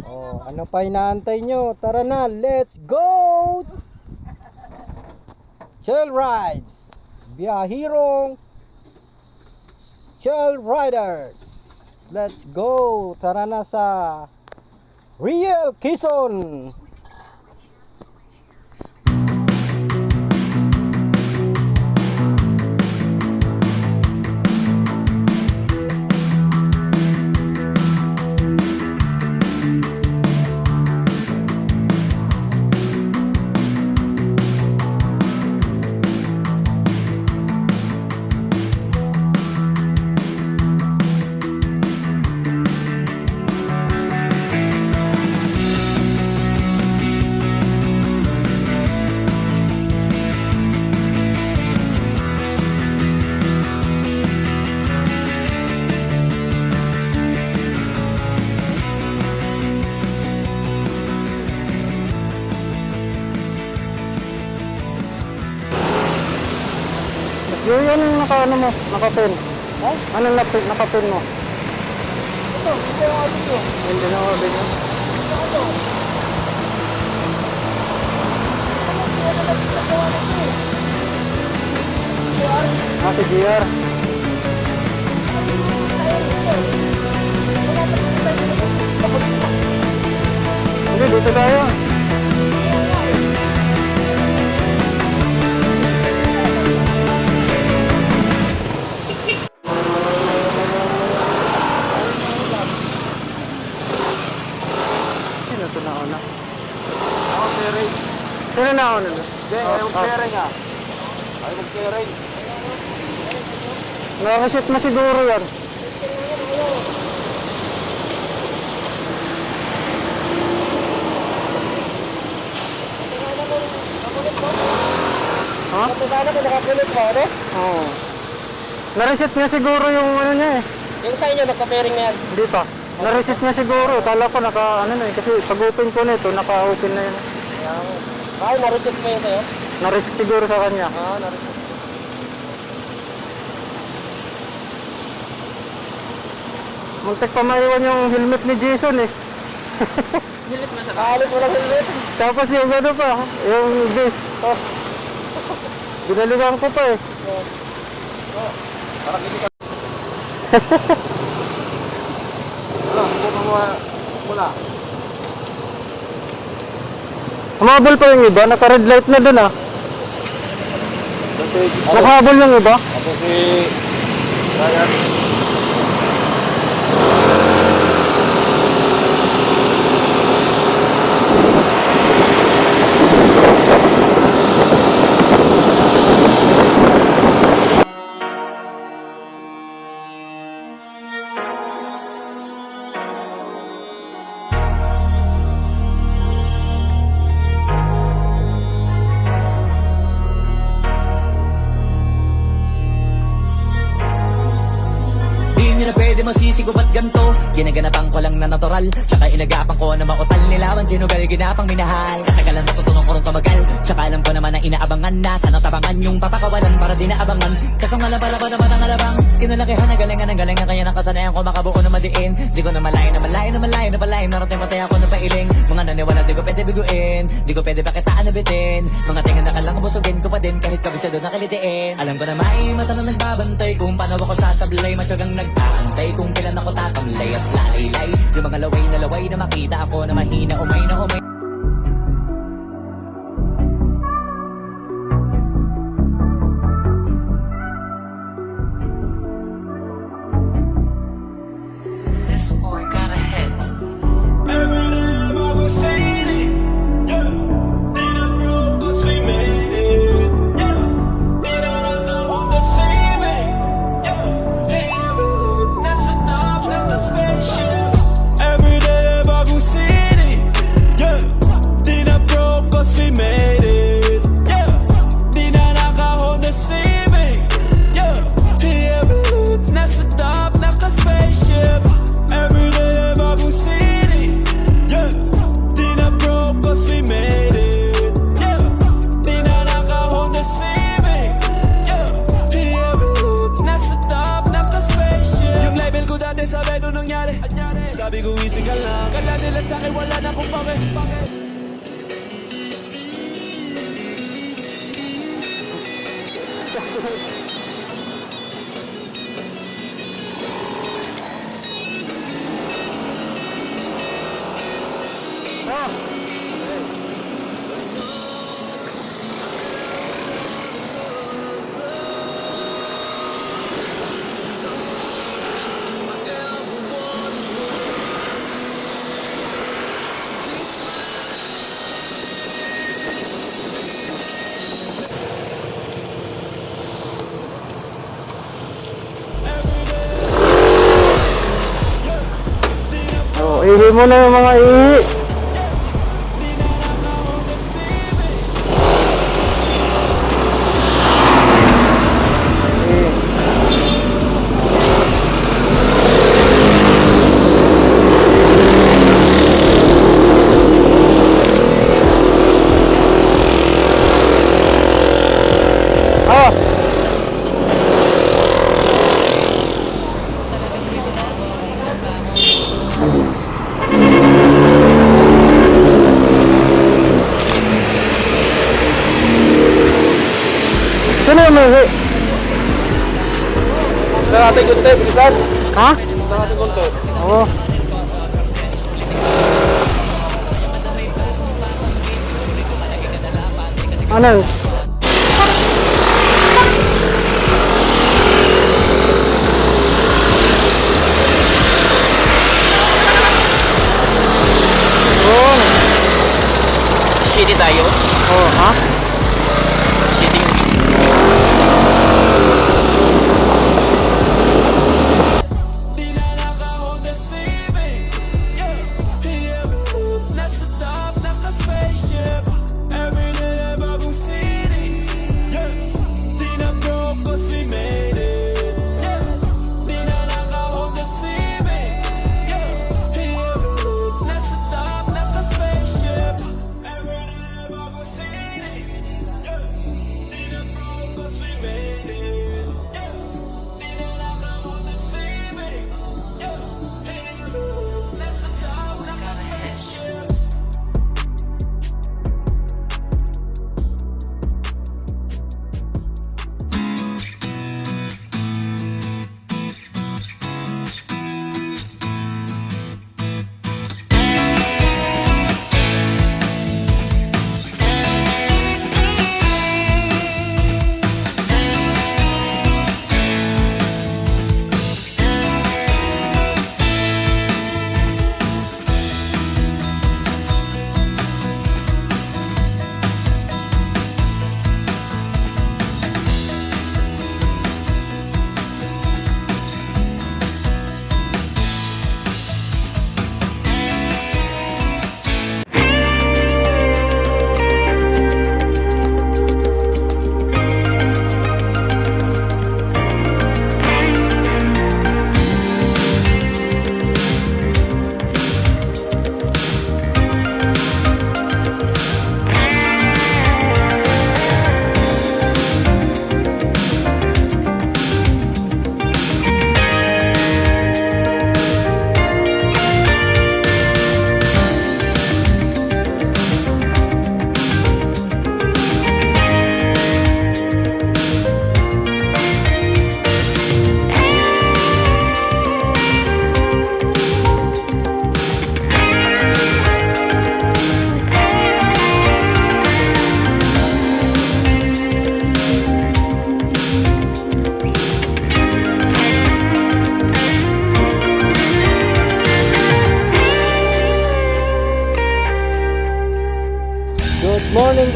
Oh, ano pa inaantay nyo? Tara na, let's go! Trail rides! Biyahirong Trail Riders! Let's go! Tara na sa Real Quezon! Yung yan yung naka-ano mo, naka-pin. Ha? Anong naka-pin mo? Ito, hindi na ako dito. Hindi na ako dito. Si GR. Hindi, dito tayo. Sino na ako nila? Hindi, ayaw mag-clearing ah. Ayaw mag-clearing. Nakasit na siguro yan. Ha? Sana kung nakakulit mo, ano? Oo. Nareset niya siguro yung ano niya eh. Yung sa inyo, nagpa-pairing na yan. Hindi pa. Nareset niya siguro. Kala ko naka ano na eh. Kasi pag-open ko nito, naka-open na yun. Ay, na-reset mo yun sa'yo? Nareset siguro sa kanya. Na-reset. Muntik pa maiwan yung helmet ni Jason eh. Helmet mo sa alis mo lang helmet. Tapos yung ano pa, yung vest. Oh. Binalikan ko pa eh. Parang hindi ka. Wala, buka mo mula. Humabol pa yung iba, naka-red light na dun ah. Nakahabol yung iba. Ako si Ryan. Pwede masisigo ba't ganto? Ginaganapan ko lang na natural, tsaka inagapan ko na mautal. Nilawan sinugal, ginapang minahal. Katagalan natutunan ko rin tumagal, tsaka alam ko naman na inaabangan na. Sana tabangan yung papakawalan para di naabangan. Kasong alam pala ba naman ang alabang kinalakihan na galingan ng galingan. Kaya nakasanayan ko makabuo na madiin. Di ko na malayo na malayo na malayo na palayo. Narating matay ako na pailing. Mga naniwala di ko pwede biguin, di ko pwede pakitaan na bitin. Mga tingan na kalang busugin ko pa din kahit kabisado na kalitiin. Alam ko na may mata na nagbabantay kung paano ako sasablay. Matyagang nag-aantay kung kailan ako tatamlay at lalaylay. Yung mga laway na makita ako na mahina umay na umay. This boy got a hit. Every day bago city, yeah. Oh, ihi mo na yung mga ihi. Oh. Sino yung may Sa ating kunti, bilisan. ha? Sa ating kunti. Oo. Ano? Oo. City tayo. Oh, ha? City.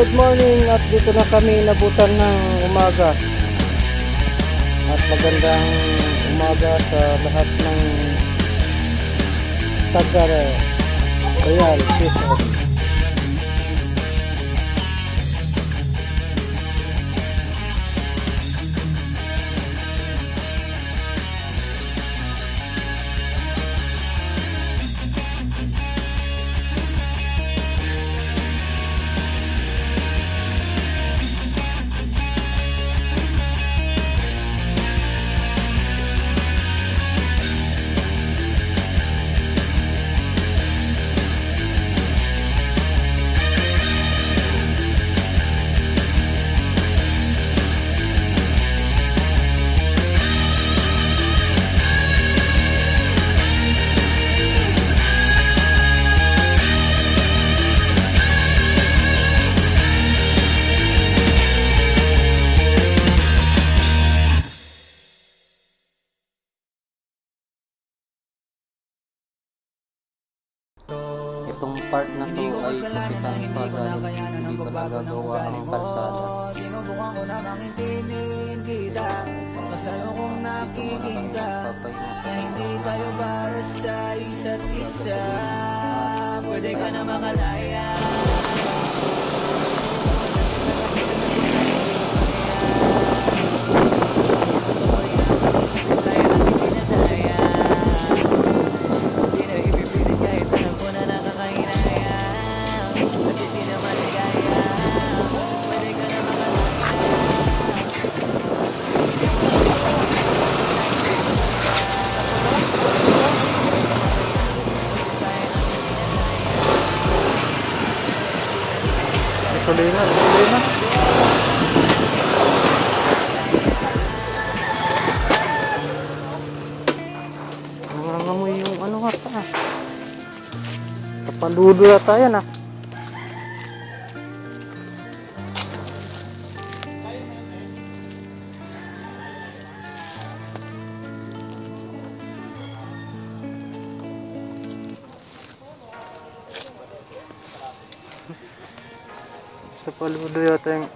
Good morning at dito na kami nabutan ng umaga. At magandang umaga sa lahat ng taga Real Quezon. kapitan pa dahil hindi pa nagagawa ang kalsada. Sinubukan ko namang intindihin kita, mas lalo kong nakikita na hindi tayo para sa isa't isa. Pwede ka na makalaya. Tuloy na, tuloy na. Nangangamoy yung ano ata. Kapaludo yata yan ah. Kapaludo yata yung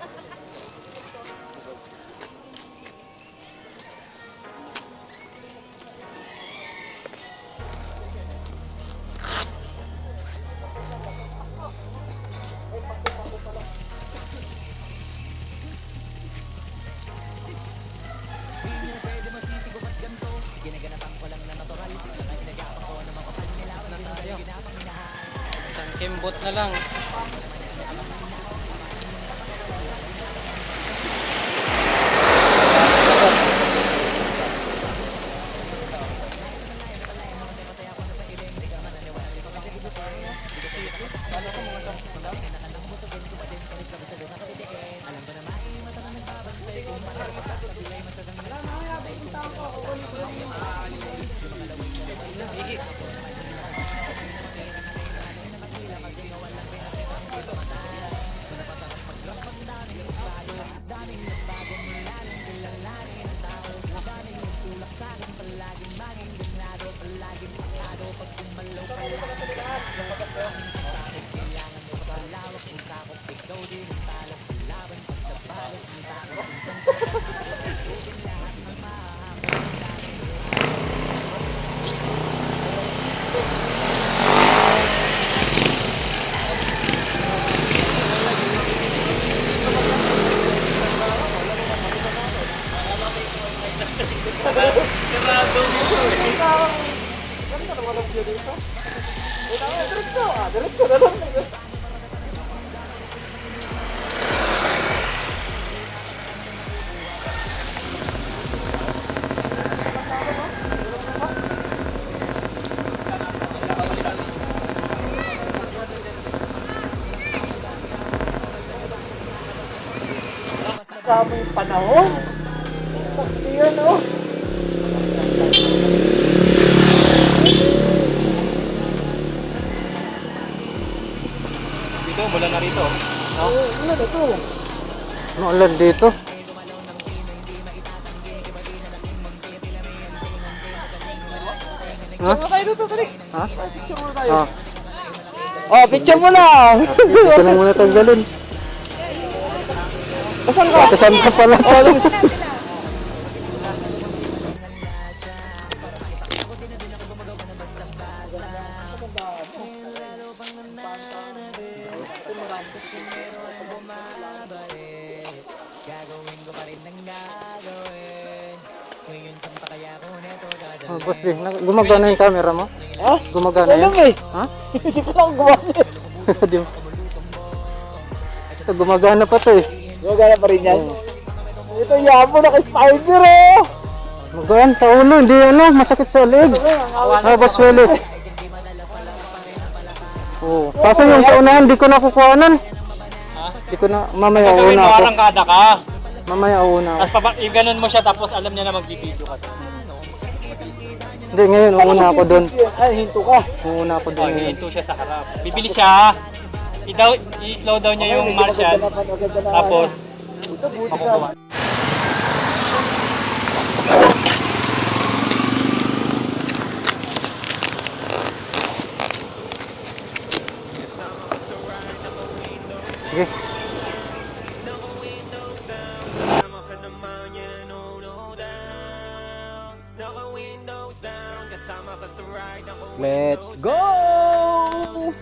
Isang kimbot na lang. Kaming panahon. Yan oh. Dito, mula na rito. Ano na to? Maulan dito. Ha? Picture mo tayo dito, sorry. Ha? Picture mo tayo. Ah. Oh, picture mo lang. Ito lang muna tanggalin. Saan ka? Kasama ka pala. Oh, boss, gumagana yung camera mo? Ha? Gumagana yan? Ha? Hindi ko lang gumamit. Di mo. Ito, gumagana pa to eh. Gumagana pa rin yan. Ito yabo, naka-spider oh. Magaan sa ulo, hindi ano, masakit sa leg. Ah, boss, ulit. Oh, kaso yung sa unahan, di ko nakukuhanan. Di ko na, mamaya una ako. Arangkada ka. Mamaya una ako. Tapos i-ganon mo siya tapos alam niya na magbibideo ka. Hindi, ngayon, una ako doon. Ay, hinto ka. Una ako doon. ngayon. Hinto siya sa harap. Bibili siya. I-slow down niya yung martial. Tapos, makukuha. Sige. Let's go!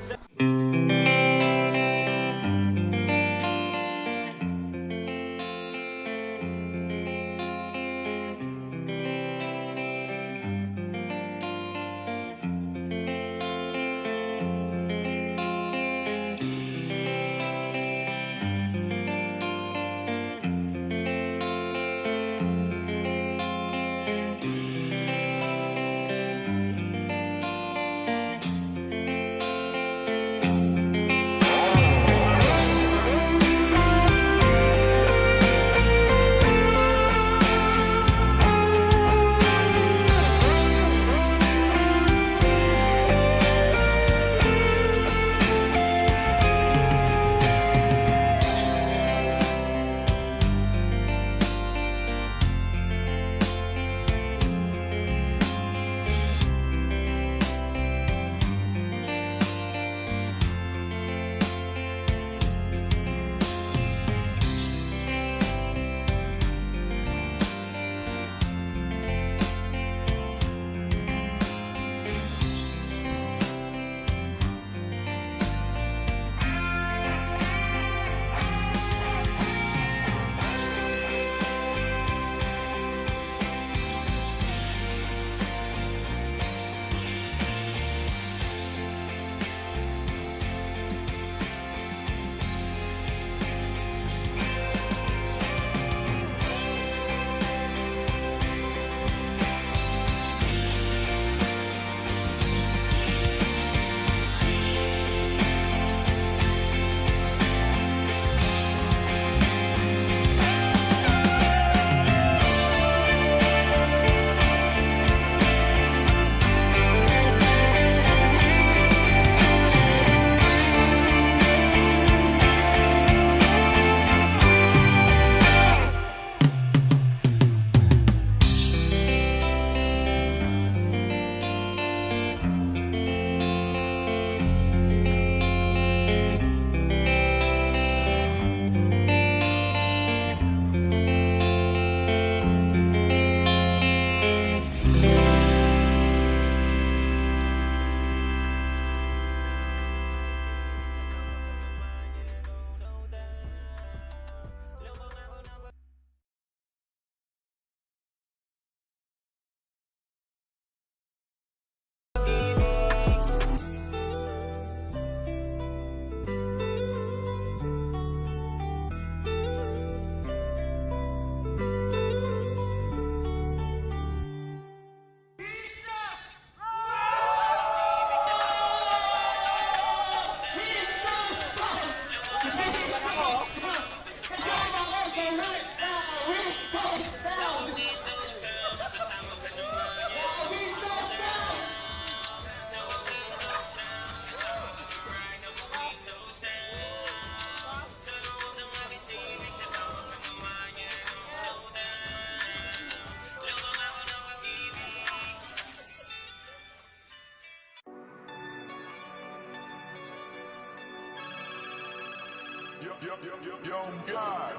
Yo, God.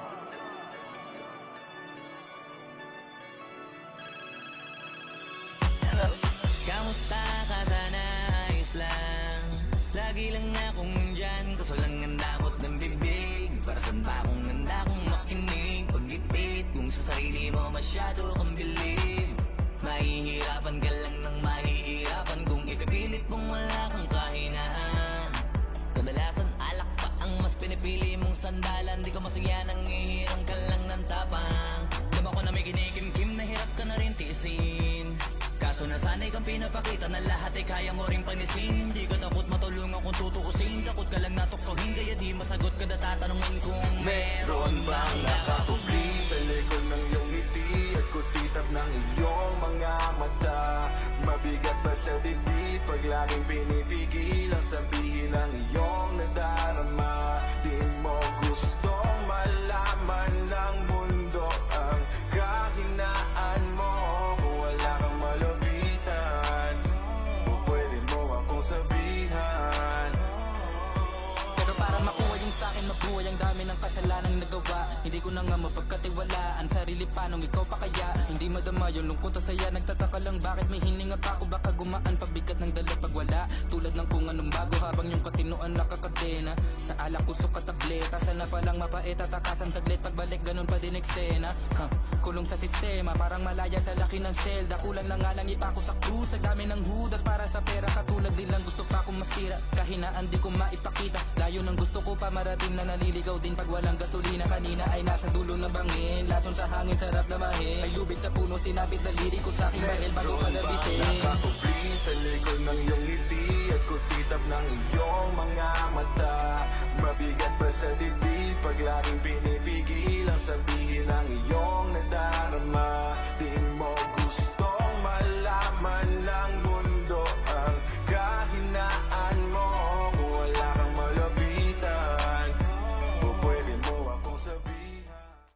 Kamusta ka sana? Ayos lang. Lagi lang akong nandyan, kaso lang ang damot ng bibig. Para saan ba akong handa kong makinig? Pag-ipit kung sa sarili mo masyado kang bilib. Mahihirapan ka lang ng mahihirapan kung ipipilit mong wala kang kahinaan. Kadalasan alak pa ang mas pinipili mong sandalan. Di ko masaya nang ihirang ka lang ng tapang. Dama ko na may kinikimkim na hirap ka na rin tiisin. Kaso nasanay kang pinapakita na lahat ay kaya mo rin panisin. Hindi ka takot matulungan kung tutuusin. Takot ka lang natuksohin kaya di masagot ka na tatanungin kung meron bang nakapubli Sa likod ng iyong ngiti at kutitap ng iyong mga mata. Mabigat ba sa dibdib pag laging pinipigil ang sabihin ng iyong nadarama. Di mo gustong malaman ng mundo ang kahinaan mo. Kung wala kang malapitan, o pwede mo akong sabihan. Pero para makuha yung sa akin mabuhay, ang dami ng kasalanang nagawa. Hindi ko na nga mapagkatiwalaan, sarili pa nung ikaw pa kaya. Hindi madama yung lungkot at saya, nagtataka lang bakit may hininga pa ako. Baka gumaan pabigat ng dala pag wala, tulad ng kung anong bago habang yung katinoan nakakadena. Sa alak kusok at tableta, sana palang mapait at takasan saglit. Pagbalik ganun pa din eksena, kulong sa sistema, parang malaya sa laki ng selda. Kulang na nga lang ipako sa krus, sa dami ng hudas para sa pera. Katulad din lang gusto pa akong masira, kahinaan di ko maipakita. Layo ng gusto ko pa marating na naliligaw din pag walang gasolina. Kanina ay nasa dulo ng bangin, lason sa hangin sarap damahin. May lubid sa puno, sinapit daliri ko sa aking baril bago palabitin. Nakakupli sa likod ng iyong ngiti at kutitap ng iyong mga mata. Mabigat pa sa dibdib pag laging pinipigil ang sabihin ng iyong